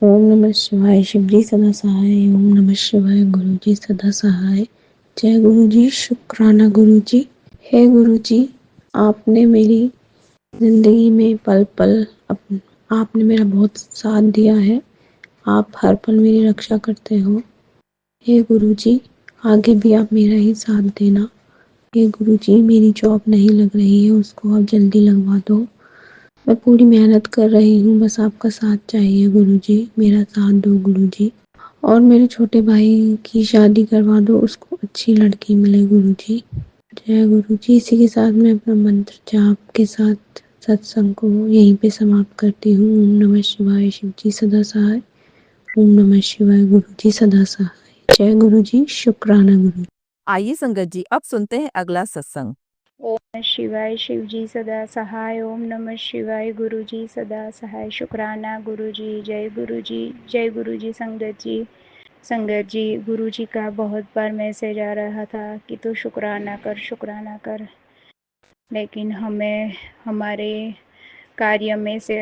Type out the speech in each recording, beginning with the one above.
ओम नमः शिवाय। शिवजी सदा सहाय। ओम नमः शिवाय। गुरुजी सदा सहाय। जय गुरुजी। शुक्राना गुरुजी। हे गुरुजी, आपने मेरी जिंदगी में पल पल आपने मेरा बहुत साथ दिया है। आप हर पल मेरी रक्षा करते हो। हे गुरुजी, आगे भी आप मेरा ही साथ देना। हे गुरुजी, मेरी जॉब नहीं लग रही है, उसको आप जल्दी लगवा दो। मैं पूरी मेहनत कर रही हूँ, बस आपका साथ चाहिए गुरुजी। मेरा साथ दो गुरुजी। और मेरे छोटे भाई की शादी करवा दो, उसको अच्छी लड़की मिले गुरुजी। जय गुरुजी। इसी के साथ मैं अपना मंत्र जाप के साथ सत्संग को यहीं पे समाप्त करती हूँ। ओम नमः शिवाय। शिवजी सदा सहाय। ओम नमः शिवाय। गुरुजी सदा सहाय। जय गुरुजी। शुक्राना गुरु। आइए संगत जी, अब सुनते हैं अगला सत्संग। ओम नमः शिवाय। शिवजी सदा सहाय। ओम नमः शिवाय। गुरुजी सदा सहाय। शुक्राना गुरुजी। जय गुरुजी। जय गुरुजी। संगत जी, गुरुजी का बहुत बार मैसेज आ रहा था कि तू शुक्राना कर, शुक्राना कर, लेकिन हमें हमारे कार्य में से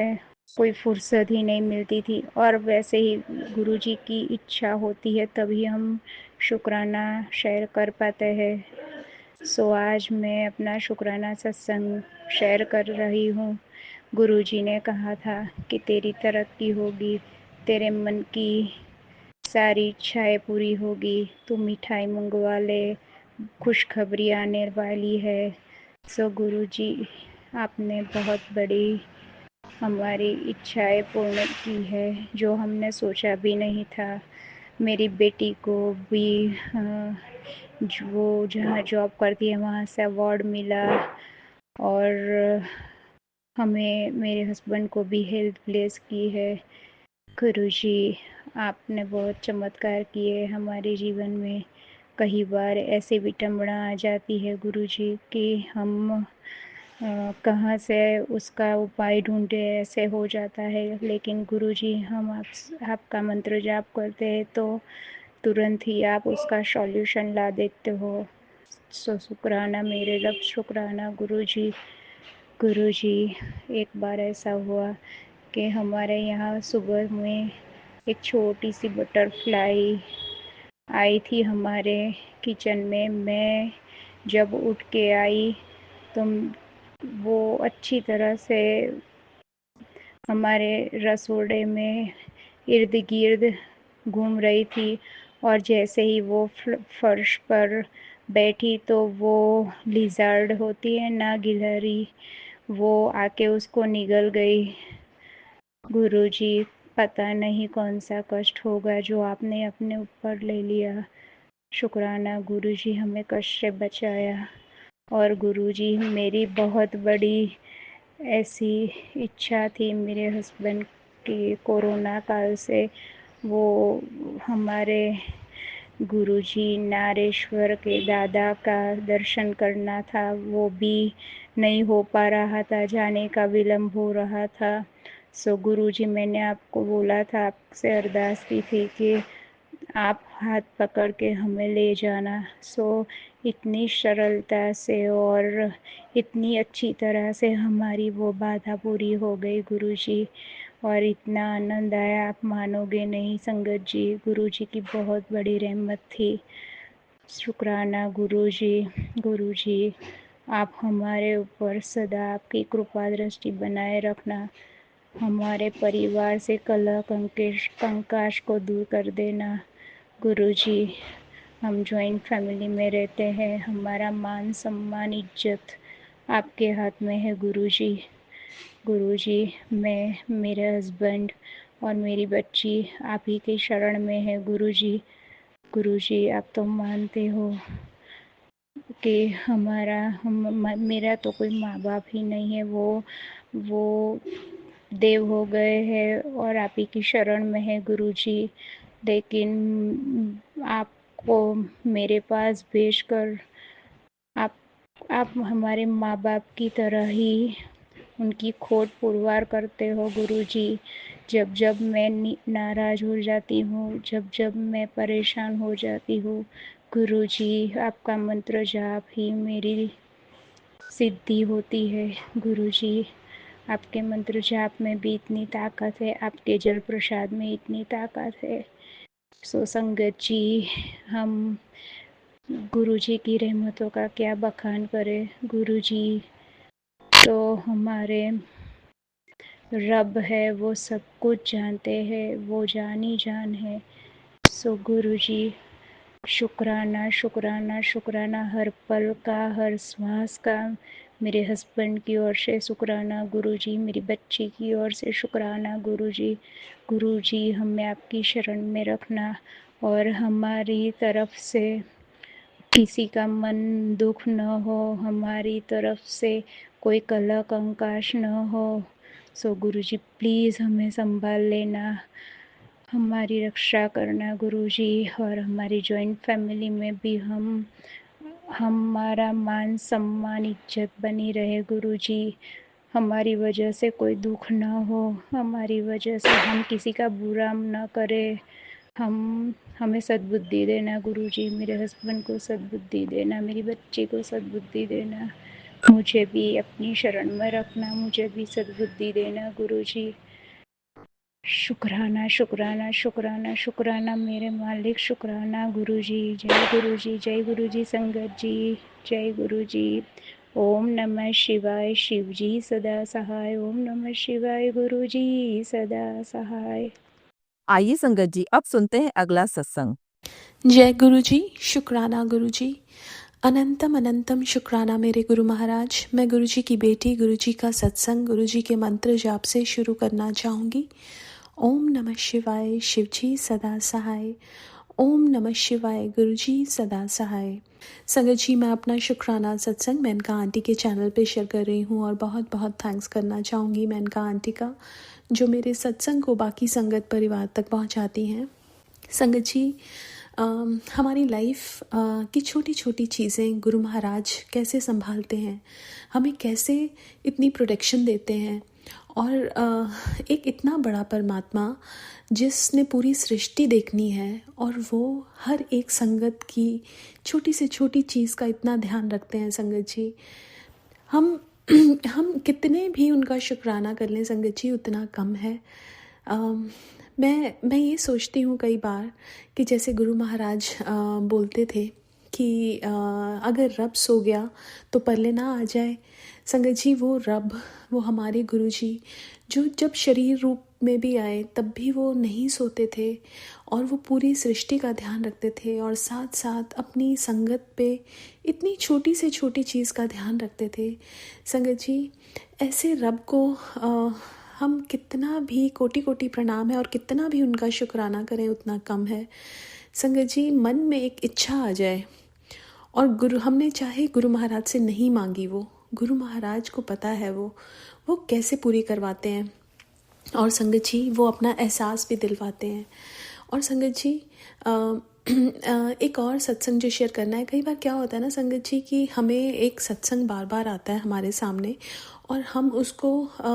कोई फुर्सत ही नहीं मिलती थी। और वैसे ही गुरुजी की इच्छा होती है तभी हम शुक्राना शेयर कर पाते हैं। सो आज मैं अपना शुक्राना सत्संग शेयर कर रही हूँ। गुरुजी ने कहा था कि तेरी तरक्की होगी, तेरे मन की सारी इच्छाएं पूरी होगी, तू मिठाई मंगवा ले, खुशखबरी आने वाली है। सो गुरुजी, आपने बहुत बड़ी हमारी इच्छाएं पूर्ण की है, जो हमने सोचा भी नहीं था। मेरी बेटी को भी वो जहाँ जॉब करती है वहाँ से अवार्ड मिला, और हमें मेरे हस्बैंड को भी हेल्थ ब्लेस की है। गुरुजी, आपने बहुत चमत्कार किए हमारे जीवन में। कई बार ऐसे विडंबना आ जाती है गुरुजी कि हम कहाँ से उसका उपाय ढूंढे, ऐसे हो जाता है। लेकिन गुरुजी, हम आपका मंत्र जाप करते हैं तो तुरंत ही आप उसका सॉल्यूशन ला देते हो। सो शुक्राना मेरे रब, शुक्राना गुरुजी। गुरुजी, एक बार ऐसा हुआ कि हमारे यहाँ सुबह में एक छोटी सी बटरफ्लाई आई थी हमारे किचन में। मैं जब उठ के आई तो वो अच्छी तरह से हमारे रसोड़े में इर्द गिर्द घूम रही थी, और जैसे ही वो फर्श पर बैठी तो वो लिज़र्ड होती है ना, गिलहरी, वो आके उसको निगल गई। गुरुजी, पता नहीं कौन सा कष्ट होगा जो आपने अपने ऊपर ले लिया। शुक्राना गुरुजी, हमें कष्ट से बचाया। और गुरुजी, मेरी बहुत बड़ी ऐसी इच्छा थी मेरे हस्बैंड की कोरोना काल से, वो हमारे गुरुजी नारेश्वर के दादा का दर्शन करना था, वो भी नहीं हो पा रहा था, जाने का विलम्ब हो रहा था। सो गुरुजी, मैंने आपको बोला था, आपसे अरदास की थी कि आप हाथ पकड़ के हमें ले जाना। सो इतनी सरलता से और इतनी अच्छी तरह से हमारी वो बाधा पूरी हो गई गुरुजी, और इतना आनंद आया आप मानोगे नहीं संगत जी। गुरुजी की बहुत बड़ी रहमत थी। शुक्राना गुरुजी। गुरुजी, आप हमारे ऊपर सदा आपकी कृपा दृष्टि बनाए रखना। हमारे परिवार से कलह कंकाश को दूर कर देना। गुरुजी, हम जॉइंट फैमिली में रहते हैं, हमारा मान सम्मान इज्जत आपके हाथ में है गुरुजी। गुरुजी, मैं, मेरे हस्बैंड और मेरी बच्ची आप ही के शरण में है गुरुजी। गुरुजी, आप तो मानते हो कि मेरा तो कोई माँ बाप ही नहीं है, वो देव हो गए हैं और आप ही की शरण में है गुरुजी। लेकिन आपको मेरे पास भेजकर आप हमारे माँ बाप की तरह ही उनकी खोट पुरवार करते हो गुरुजी। जब जब मैं नाराज़ हो जाती हूँ, जब जब मैं परेशान हो जाती हूँ, गुरुजी आपका मंत्र जाप ही मेरी सिद्धि होती है गुरुजी। आपके मंत्र जाप में भी इतनी ताकत है, आपके जल प्रसाद में इतनी ताकत है। सो संगत जी, हम गुरु जी की रहमतों का क्या बखान करें। गुरु जी तो हमारे रब है, वो सब कुछ जानते हैं, वो जान ही जान है। सो गुरु जी शुक्राना शुक्राना शुक्राना, हर पल का, हर श्वास का। मेरे हस्बैंड की ओर से शुक्राना गुरुजी, मेरी बच्ची की ओर से शुक्राना गुरुजी। गुरुजी हमें आपकी शरण में रखना, और हमारी तरफ से किसी का मन दुख न हो, हमारी तरफ से कोई कलह कंकाश न हो। सो गुरुजी प्लीज़ हमें संभाल लेना, हमारी रक्षा करना गुरुजी। और हमारी जॉइंट फैमिली में भी हमारा मान सम्मान इज्जत बनी रहे गुरुजी। हमारी वजह से कोई दुख ना हो, हमारी वजह से हम किसी का बुरा ना करें। हमें सद्बुद्धि देना गुरुजी, मेरे हस्बैंड को सद्बुद्धि देना, मेरी बच्ची को सद्बुद्धि देना, मुझे भी अपनी शरण में रखना, मुझे भी सद्बुद्धि देना गुरुजी। शुक्राना शुक्राना शुक्राना शुक्राना मेरे मालिक, शुक्राना गुरुजी। जय गुरुजी, जय गुरुजी संगत जी, जय गुरुजी। ओम नमः शिवाय, शिव जी सदा सहाय। ओम नमः शिवाय, गुरुजी सदा सहाय। आइए संगत जी, अब सुनते हैं अगला सत्संग। जय गुरु जी, शुक्राना गुरु जी। अनंतम अनंतम शुक्राना मेरे गुरु महाराज। मैं गुरु जी की बेटी, गुरु जी का सत्संग गुरु जी के मंत्र जाप से शुरू करना चाहूँगी। ओम नमः शिवाय, शिव जी सदा सहाय। ओम नमः शिवाय, गुरु जी सदा सहाय। संगत जी, मैं अपना शुक्राना सत्संग मेनका आंटी के चैनल पे शेयर कर रही हूँ, और बहुत बहुत थैंक्स करना चाहूँगी मेनका आंटी का, जो मेरे सत्संग को बाकी संगत परिवार तक पहुँचाती हैं। संगत जी, हमारी लाइफ की छोटी छोटी चीज़ें गुरु महाराज कैसे संभालते हैं, हमें कैसे इतनी प्रोटेक्शन देते हैं, और एक इतना बड़ा परमात्मा जिसने पूरी सृष्टि देखनी है, और वो हर एक संगत की छोटी से छोटी चीज़ का इतना ध्यान रखते हैं। संगत जी, हम हम कितने भी उनका शुक्राना कर लें संगत जी, उतना कम है। मैं ये सोचती हूँ कई बार कि जैसे गुरु महाराज बोलते थे कि अगर रब सो गया तो परले ना आ जाए। संगत जी, वो रब, वो हमारे गुरु जी, जो जब शरीर रूप में भी आए तब भी वो नहीं सोते थे, और वो पूरी सृष्टि का ध्यान रखते थे, और साथ साथ अपनी संगत पे इतनी छोटी से छोटी चीज़ का ध्यान रखते थे। संगत जी, ऐसे रब को हम कितना भी कोटि कोटि प्रणाम है, और कितना भी उनका शुक्राना करें उतना कम है। संगत जी, मन में एक इच्छा आ जाए, और हमने चाहे गुरु महाराज से नहीं मांगी, वो गुरु महाराज को पता है वो कैसे पूरी करवाते हैं, और संगत जी वो अपना एहसास भी दिलवाते हैं। और संगत जी, एक और सत्संग जो शेयर करना है। कई बार क्या होता है ना संगत जी, कि हमें एक सत्संग बार बार आता है हमारे सामने, और हम उसको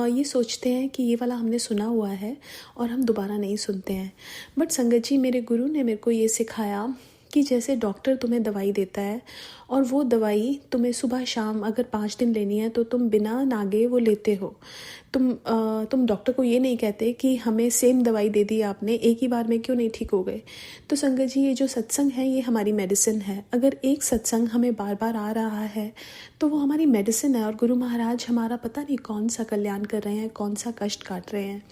ये सोचते हैं कि ये वाला हमने सुना हुआ है, और हम दोबारा नहीं सुनते हैं। बट संगत जी, मेरे गुरु ने मेरे को ये सिखाया कि जैसे डॉक्टर तुम्हें दवाई देता है, और वो दवाई तुम्हें सुबह शाम अगर 5 दिन लेनी है तो तुम बिना नागे वो लेते हो। तुम डॉक्टर को ये नहीं कहते कि हमें सेम दवाई दे दी आपने, एक ही बार में क्यों नहीं ठीक हो गए। तो संगत जी, ये जो सत्संग है ये हमारी मेडिसिन है। अगर एक सत्संग हमें बार बार आ रहा है तो वो हमारी मेडिसिन है, और गुरु महाराज हमारा पता नहीं कौन सा कल्याण कर रहे हैं, कौन सा कष्ट काट रहे हैं।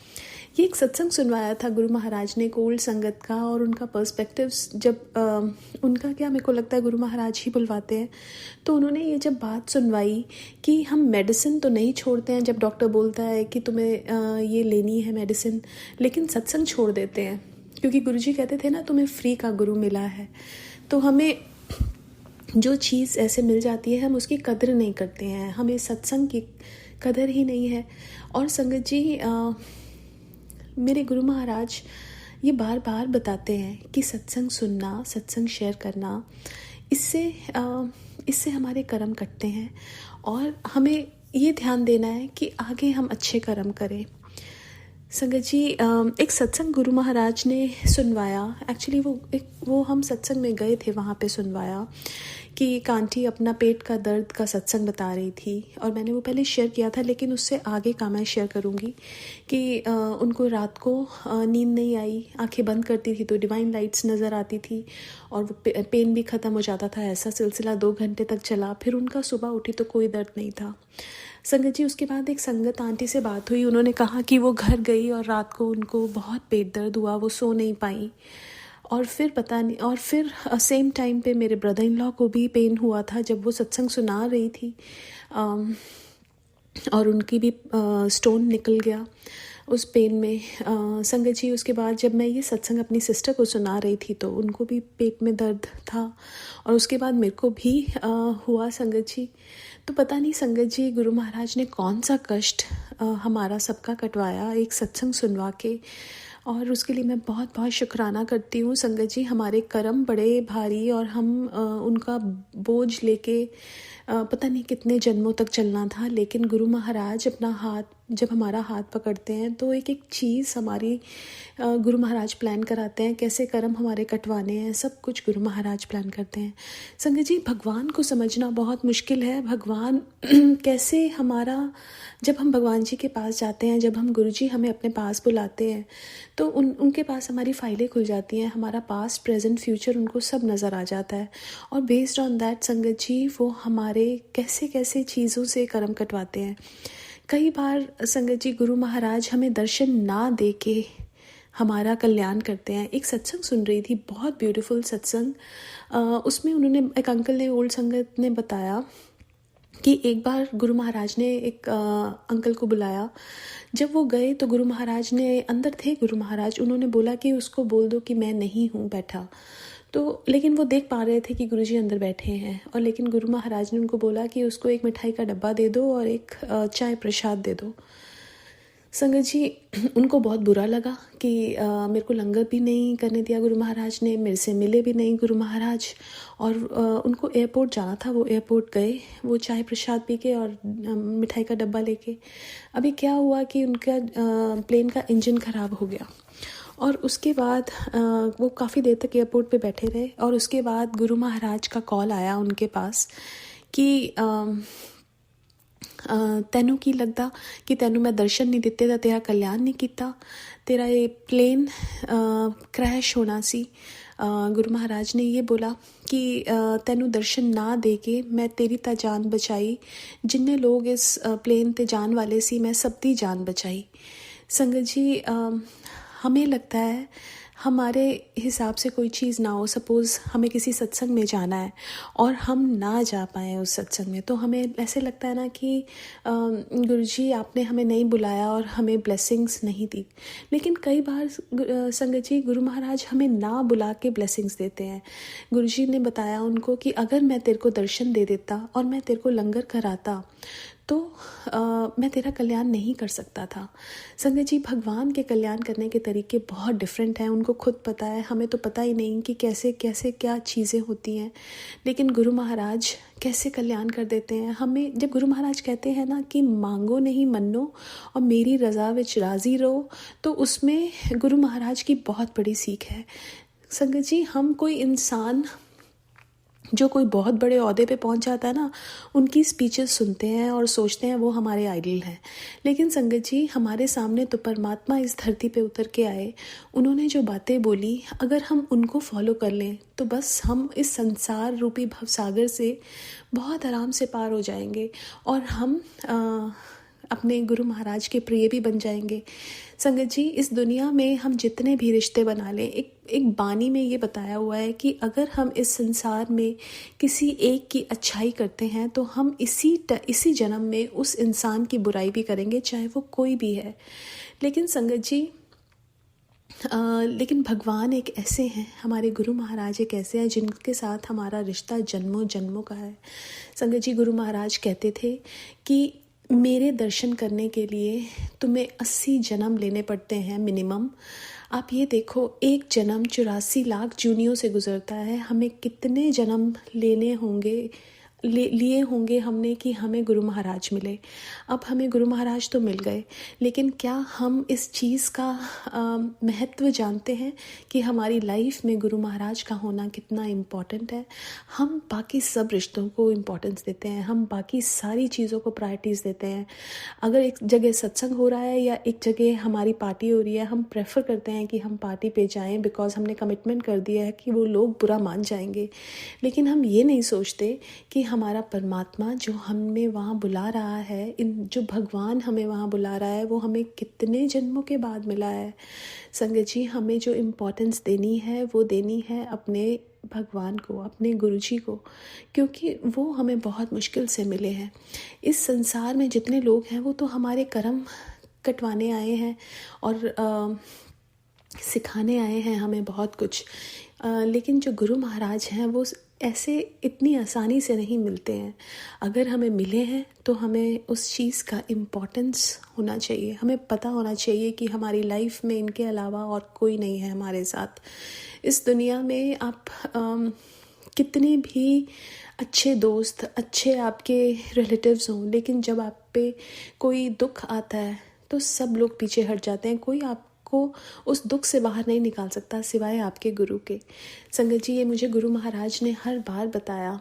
ये एक सत्संग सुनवाया था गुरु महाराज ने एक ओल्ड संगत का, और उनका पर्सपेक्टिव्स जब उनका क्या, मेरे को लगता है गुरु महाराज ही बुलवाते हैं। तो उन्होंने ये जब बात सुनवाई कि हम मेडिसिन तो नहीं छोड़ते हैं जब डॉक्टर बोलता है कि तुम्हें ये लेनी है मेडिसिन, लेकिन सत्संग छोड़ देते हैं, क्योंकि गुरुजी कहते थे ना, तुम्हें फ्री का गुरु मिला है। तो हमें जो चीज़ ऐसे मिल जाती है हम उसकी कदर नहीं करते हैं, हमें सत्संग की कदर ही नहीं है। और संगत जी, मेरे गुरु महाराज ये बार बार बताते हैं कि सत्संग सुनना, सत्संग शेयर करना, इससे हमारे कर्म कटते हैं, और हमें ये ध्यान देना है कि आगे हम अच्छे कर्म करें। संगत जी एक सत्संग गुरु महाराज ने सुनवाया। एक्चुअली वो हम सत्संग में गए थे, वहाँ पे सुनवाया कि एक आंटी अपना पेट का दर्द का सत्संग बता रही थी, और मैंने वो पहले शेयर किया था, लेकिन उससे आगे का मैं शेयर करूँगी कि उनको रात को नींद नहीं आई, आंखें बंद करती थी तो डिवाइन लाइट्स नज़र आती थी, और वो पेन भी ख़त्म हो जाता था। ऐसा सिलसिला 2 घंटे तक चला। फिर उनका सुबह उठी तो कोई दर्द नहीं था। संगत जी उसके बाद एक संगत आंटी से बात हुई, उन्होंने कहा कि वो घर गई और रात को उनको बहुत पेट दर्द हुआ, वो सो नहीं पाई। और फिर पता नहीं, और फिर सेम टाइम पे मेरे ब्रदर इन लॉ को भी पेन हुआ था जब वो सत्संग सुना रही थी, और उनकी भी स्टोन निकल गया उस पेन में। संगत जी उसके बाद जब मैं ये सत्संग अपनी सिस्टर को सुना रही थी तो उनको भी पेट में दर्द था, और उसके बाद मेरे को भी हुआ संगत जी। तो पता नहीं संगत जी गुरु महाराज ने कौन सा कष्ट हमारा सबका कटवाया एक सत्संग सुनवा के, और उसके लिए मैं बहुत बहुत शुक्राना करती हूँ संगत जी। हमारे कर्म बड़े भारी, और हम उनका बोझ लेके पता नहीं कितने जन्मों तक चलना था, लेकिन गुरु महाराज अपना हाथ, जब हमारा हाथ पकड़ते हैं तो एक एक चीज़ हमारी गुरु महाराज प्लान कराते हैं, कैसे कर्म हमारे कटवाने हैं, सब कुछ गुरु महाराज प्लान करते हैं। संगत जी भगवान को समझना बहुत मुश्किल है। भगवान कैसे हमारा, जब हम भगवान जी के पास जाते हैं, जब हम गुरु जी हमें अपने पास बुलाते हैं तो उनके पास हमारी फ़ाइलें खुल जाती हैं, हमारा पास्ट प्रेजेंट फ्यूचर उनको सब नज़र आ जाता है, और बेस्ड ऑन दैट संगत जी वो हमारे कैसे कैसे चीज़ों से कर्म कटवाते हैं। कई बार संगत जी गुरु महाराज हमें दर्शन ना दे के हमारा कल्याण करते हैं। एक सत्संग सुन रही थी, बहुत ब्यूटीफुल सत्संग, उसमें उन्होंने, एक अंकल ने, ओल्ड संगत ने बताया कि एक बार गुरु महाराज ने एक अंकल को बुलाया। जब वो गए तो गुरु महाराज ने, अंदर थे गुरु महाराज, उन्होंने बोला कि उसको बोल दो कि मैं नहीं हूँ बैठा। तो लेकिन वो देख पा रहे थे कि गुरुजी अंदर बैठे हैं, और लेकिन गुरु महाराज ने उनको बोला कि उसको एक मिठाई का डब्बा दे दो और एक चाय प्रसाद दे दो। संगत जी उनको बहुत बुरा लगा कि मेरे को लंगर भी नहीं करने दिया गुरु महाराज ने, मेरे से मिले भी नहीं गुरु महाराज, और उनको एयरपोर्ट जाना था। वो एयरपोर्ट गए, वो चाय प्रसाद पी के और मिठाई का डब्बा लेके। अभी क्या हुआ कि उनका प्लेन का इंजन ख़राब हो गया, और उसके बाद वो काफ़ी देर तक एयरपोर्ट पे बैठे रहे, और उसके बाद गुरु महाराज का कॉल आया उनके पास कि तैनू की लगता कि तैनू मैं दर्शन नहीं दिते तो तेरा कल्याण नहीं किया, तेरा ये प्लेन क्रैश होना सी। गुरु महाराज ने ये बोला कि तैनू दर्शन ना दे के मैं तेरी ता जान बचाई, जिन्ने लोग इस प्लेन ते जान वाले सी मैं सब दी जान बचाई। संगत जी हमें लगता है हमारे हिसाब से कोई चीज़ ना हो, सपोज़ हमें किसी सत्संग में जाना है और हम ना जा पाएँ उस सत्संग में, तो हमें ऐसे लगता है ना कि गुरुजी आपने हमें नहीं बुलाया और हमें ब्लेसिंग्स नहीं दी। लेकिन कई बार संगत जी गुरु महाराज हमें ना बुला के ब्लेसिंग्स देते हैं। गुरुजी ने बताया उनको कि अगर मैं तेरे को दर्शन दे देता और मैं तेरे को लंगर कराता तो मैं तेरा कल्याण नहीं कर सकता था। संगत जी भगवान के कल्याण करने के तरीके बहुत डिफरेंट हैं, उनको खुद पता है, हमें तो पता ही नहीं कि कैसे कैसे क्या चीज़ें होती हैं, लेकिन गुरु महाराज कैसे कल्याण कर देते हैं। हमें जब गुरु महाराज कहते हैं ना कि मांगो नहीं मन्नो और मेरी रज़ा विच राज़ी रहो, तो उसमें गुरु महाराज की बहुत बड़ी सीख है। संगत जी हम कोई इंसान जो कोई बहुत बड़े ओहदे पे पहुंच जाता है ना, उनकी स्पीचेस सुनते हैं और सोचते हैं वो हमारे आइडल हैं, लेकिन संगत जी हमारे सामने तो परमात्मा इस धरती पे उतर के आए, उन्होंने जो बातें बोली अगर हम उनको फॉलो कर लें तो बस हम इस संसार रूपी भवसागर से बहुत आराम से पार हो जाएंगे और हम अपने गुरु महाराज के प्रिय भी बन जाएंगे। संगत जी इस दुनिया में हम जितने भी रिश्ते बना लें, एक बानी में ये बताया हुआ है कि अगर हम इस संसार में किसी एक की अच्छाई करते हैं तो हम इसी जन्म में उस इंसान की बुराई भी करेंगे, चाहे वो कोई भी है। लेकिन संगत जी लेकिन भगवान एक ऐसे हैं, हमारे गुरु महाराज एक ऐसे हैं जिनके साथ हमारा रिश्ता जन्मों जन्मों का है। संगत जी गुरु महाराज कहते थे कि मेरे दर्शन करने के लिए तुम्हें 80 जन्म लेने पड़ते हैं मिनिमम। आप ये देखो, एक जन्म 84 लाख जूनियों से गुजरता है, हमें कितने जन्म लेने होंगे लिए होंगे हमने कि हमें गुरु महाराज मिले। अब हमें गुरु महाराज तो मिल गए, लेकिन क्या हम इस चीज़ का महत्व जानते हैं कि हमारी लाइफ में गुरु महाराज का होना कितना इम्पॉर्टेंट है। हम बाकी सब रिश्तों को इम्पोर्टेंस देते हैं, हम बाकी सारी चीज़ों को प्रायोरिटीज़ देते हैं। अगर एक जगह सत्संग हो रहा है या एक जगह हमारी पार्टी हो रही है, हम प्रेफर करते हैं कि हम पार्टी पे जाएं बिकॉज हमने कमिटमेंट कर दिया है कि वो लोग बुरा मान जाएंगे। लेकिन हम ये नहीं सोचते कि हमारा परमात्मा जो हमें वहाँ बुला रहा है, जो भगवान हमें वहाँ बुला रहा है, वो हमें कितने जन्मों के बाद मिला है। संगत जी, हमें जो इम्पोर्टेंस देनी है वो देनी है अपने भगवान को, अपने गुरुजी को, क्योंकि वो हमें बहुत मुश्किल से मिले हैं। इस संसार में जितने लोग हैं वो तो हमारे कर्म कटवाने आए हैं और सिखाने आए हैं हमें बहुत कुछ, लेकिन जो गुरु महाराज हैं वो ऐसे इतनी आसानी से नहीं मिलते हैं। अगर हमें मिले हैं तो हमें उस चीज़ का इम्पोर्टेंस होना चाहिए, हमें पता होना चाहिए कि हमारी लाइफ में इनके अलावा और कोई नहीं है हमारे साथ। इस दुनिया में आप कितने भी अच्छे दोस्त, अच्छे आपके रिलेटिव्स हों, लेकिन जब आप पे कोई दुख आता है तो सब लोग पीछे हट जाते हैं। कोई आपको उस दुख से बाहर नहीं निकाल सकता सिवाय आपके गुरु के। संगत जी, ये मुझे गुरु महाराज ने हर बार बताया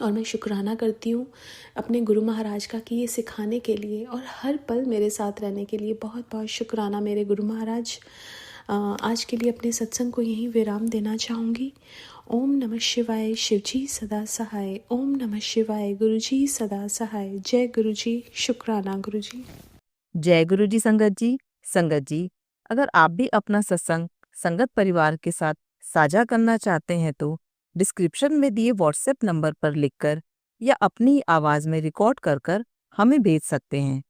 और मैं शुक्राना करती हूँ अपने गुरु महाराज का कि ये सिखाने के लिए और हर पल मेरे साथ रहने के लिए बहुत बहुत शुक्राना मेरे गुरु महाराज। आज के लिए अपने सत्संग को यहीं विराम देना चाहूँगी। ओम नमः शिवाय, शिवजी सदा सहाय। ओम नमः शिवाय, गुरुजी सदा सहाय। जय गुरुजी, शुक्राना गुरुजी। जय गुरु जी। संगत जी, अगर आप भी अपना सत्संग संगत परिवार के साथ साझा करना चाहते हैं तो डिस्क्रिप्शन में दिए व्हाट्सएप नंबर पर लिखकर या अपनी आवाज़ में रिकॉर्ड कर हमें भेज सकते हैं।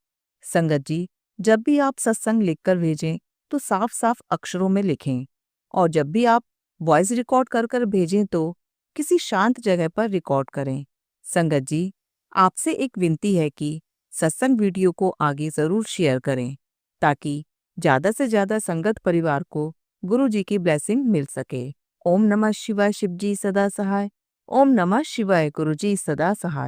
संगत जी, जब भी आप सत्संग लिखकर भेजें तो साफ साफ अक्षरों में लिखें, और जब भी आप वॉइस रिकॉर्ड कर भेजें तो किसी शांत जगह पर रिकॉर्ड करें। संगत जी, आपसे एक विनती है कि सत्संग वीडियो को आगे ज़रूर शेयर करें ताकि ज़्यादा से ज़्यादा संगत परिवार को गुरु जी की ब्लेसिंग मिल सके। ओम नमः शिवाय, शिवजी सदा सहाय। ओम नमः शिवाय, गुरुजी सदा सहाय।